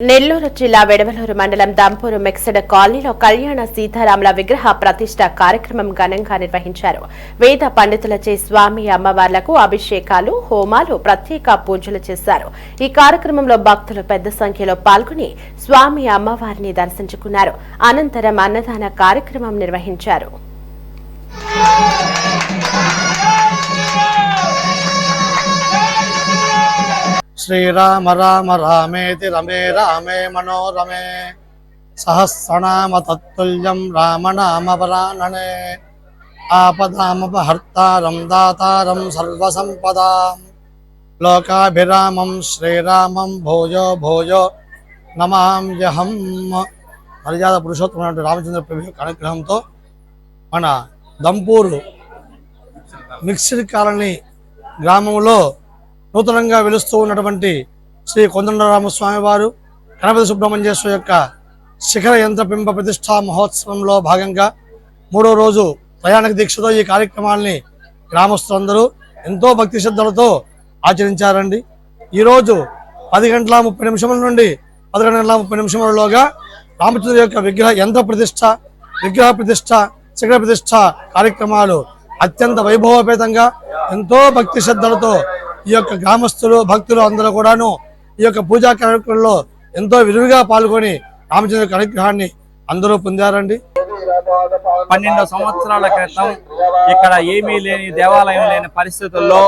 నెల్లూరు జిల్లా వెడవలూరు మండలం దంపూరు మిక్స్డ్ కాలనీలో కళ్యాణ సీతారాముల విగ్రహ ప్రతిష్ఠ కార్యక్రమం ఘనంగా నిర్వహించారు. వేద పండితులచే స్వామి అమ్మవార్లకు అభిషేకాలు, హోమాలు, ప్రత్యేక పూజలు చేశారు. ఈ కార్యక్రమంలో భక్తులు పెద్ద సంఖ్యలో పాల్గొని స్వామి అమ్మవారిని దర్శించుకున్నారు. అనంతరం అన్నదాన కార్యక్రమం నిర్వహించారు. శ్రీరామ రామ రామేతి రమే రామే మనోరమే సహస్రనామ తత్తుల్యం రామనామవరాననే ఆపదామపహర్తారం దాతారం సర్వసంపదాం లోకాభిరామం శ్రీరామం భోజో భోజో నమామ్యహం. మర్యాద పురుషోత్తమైనటువంటి రామచంద్ర ప్రభు అనుగ్రహంతో మన దంపూరు మిక్స్డ్ కాలనీ గ్రామంలో నూతనంగా వెలుస్తూ ఉన్నటువంటి శ్రీ కొందండరామస్వామి వారు గణపతి సుబ్రహ్మణ్యేశ్వర యొక్క శిఖర యంత్ర పింప ప్రతిష్టా మహోత్సవంలో భాగంగా 3వ రోజు ప్రయాణిక దీక్షతో ఈ కార్యక్రమాన్ని గ్రామస్తులందరూ ఎంతో భక్తి శ్రద్ధలతో ఆచరించారండి. ఈరోజు 10 గంటల 30 నిమిషముల నుండి 11 గంటల 30 నిమిషములలోగా రామచంద్ర యొక్క విగ్రహ ప్రతిష్ట శిఖర ప్రతిష్ట కార్యక్రమాలు అత్యంత వైభవపేతంగా ఎంతో భక్తి శ్రద్ధలతో ఈ యొక్క గ్రామస్తులు భక్తులు అందరూ కూడాను ఈ యొక్క పూజా కార్యక్రమంలో ఎంతో విరివిగా పాల్గొని రామచంద్ర అనుగ్రహాన్ని అందరూ పొందారండి. 12 సంవత్సరాల క్రితం ఇక్కడ ఏమీ లేని దేవాలయం లేని పరిస్థితుల్లో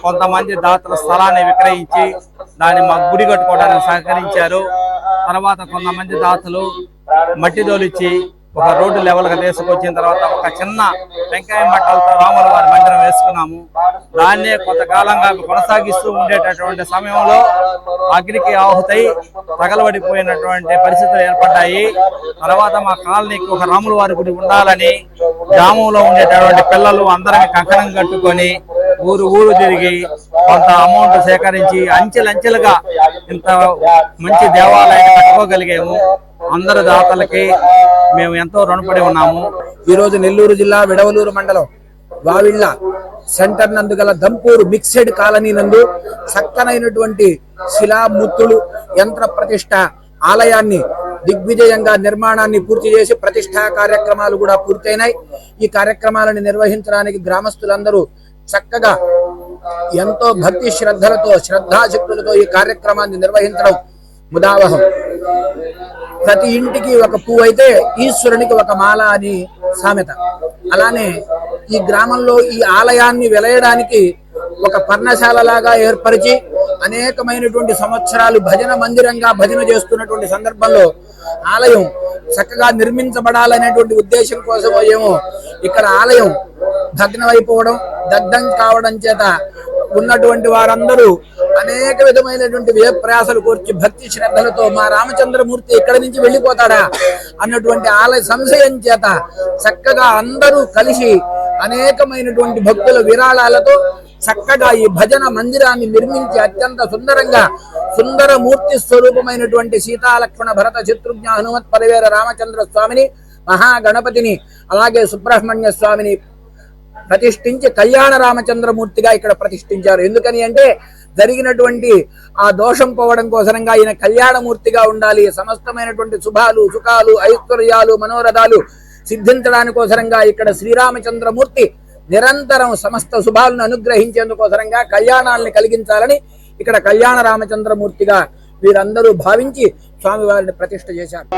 కొంతమంది దాతల స్థలాన్ని విక్రయించి దాన్ని మా గుడి కట్టుకోవడానికి సహకరించారు. తర్వాత కొంతమంది దాతలు మట్టి తోలిచ్చి ఒక రోడ్డు లెవెల్గా తీసుకొచ్చిన తర్వాత ఒక చిన్న వెంకాయ మట్టలతో రాముల వారి మందిరం వేసుకున్నాము. దాన్నే కొంతకాలంగా కొనసాగిస్తూ ఉండేటటువంటి సమయంలో అగ్నికి ఆహుతై తగలబడిపోయినటువంటి పరిస్థితులు ఏర్పడ్డాయి. తర్వాత మా కాలనీకి ఒక రాముల వారి గుడి ఉండాలని గ్రామంలో ఉండేటటువంటి పిల్లలు అందరం కంకణం కట్టుకొని ఊరు తిరిగి కొంత అమౌంట్ సేకరించి అంచెలంచెలుగా ఇంత మంచి దేవాలయాన్ని కట్టుకోగలిగాము. అందరు దాతలకి మేము ఎంతో రుణపడి ఉన్నాము. ఈ రోజు నెల్లూరు జిల్లా వెడవలూరు మండలం వావిళ్ళ సెంటర్ నందు గల దంపూరు మిక్స్డ్ కాలనీ నందు చక్కనైనటువంటి శిలామూర్తులు యంత్ర ప్రతిష్ట ఆలయాన్ని దిగ్విజయంగా నిర్మాణాన్ని పూర్తి చేసి ప్రతిష్టా కార్యక్రమాలు కూడా పూర్తయినాయి. ఈ కార్యక్రమాలను నిర్వహించడానికి గ్రామస్తులందరూ చక్కగా ఎంతో భక్తి శ్రద్ధలతో శ్రద్ధాశక్తులతో ఈ కార్యక్రమాన్ని నిర్వహించడం ముదావహం. ప్రతి ఇంటికి ఒక పువ్వు అయితే ఈశ్వరునికి ఒక మాల అని సామెత. అలానే ఈ గ్రామంలో ఈ ఆలయాన్ని వెలయడానికి ఒక పర్ణశాల లాగా ఏర్పరిచి అనేకమైనటువంటి సంవత్సరాలు భజన మందిరంగా భజన చేస్తున్నటువంటి సందర్భంలో ఆలయం చక్కగా నిర్మించబడాలనేటువంటి ఉద్దేశం కోసం ఏమో ఇక్కడ ఆలయం భగ్నమైపోవడం దగ్ధం కావడం చేత ఉన్నటువంటి వారందరూ అనేక విధమైనటువంటి వ్యయప్రయాసాలు కోర్చి భక్తి శ్రద్ధలతో మా రామచంద్రమూర్తి ఇక్కడి నుంచి వెళ్ళిపోతాడా అన్నటువంటి ఆలయ సంశయం చేత చక్కగా అందరూ కలిసి అనేకమైనటువంటి భక్తుల విరాళాలతో చక్కగా ఈ భజన మందిరాన్ని నిర్మించి అత్యంత సుందరంగా సుందరమూర్తి స్వరూపమైనటువంటి సీతాలక్ష్మణ భరత శత్రుఘ్న హనుమత్ పరివేర రామచంద్ర స్వామిని మహాగణపతిని అలాగే సుబ్రహ్మణ్య స్వామిని ప్రతిష్ఠించి కళ్యాణ రామచంద్రమూర్తిగా ఇక్కడ ప్రతిష్ఠించారు. ఎందుకని అంటే జరిగినటువంటి ఆ దోషం పోవడం కోసరంగా ఈయన కళ్యాణమూర్తిగా ఉండాలి. సమస్తమైనటువంటి శుభాలు సుఖాలు ఐశ్వర్యాలు మనోరథాలు సిద్ధించడానికోసరంగా ఇక్కడ శ్రీరామచంద్రమూర్తి నిరంతరం సమస్త శుభాలను అనుగ్రహించేందుకోసరంగా కళ్యాణాలను కలిగించాలని ఇక్కడ కళ్యాణ రామచంద్రమూర్తిగా వీరందరూ భావించి స్వామివారిని ప్రతిష్ఠ చేశారు.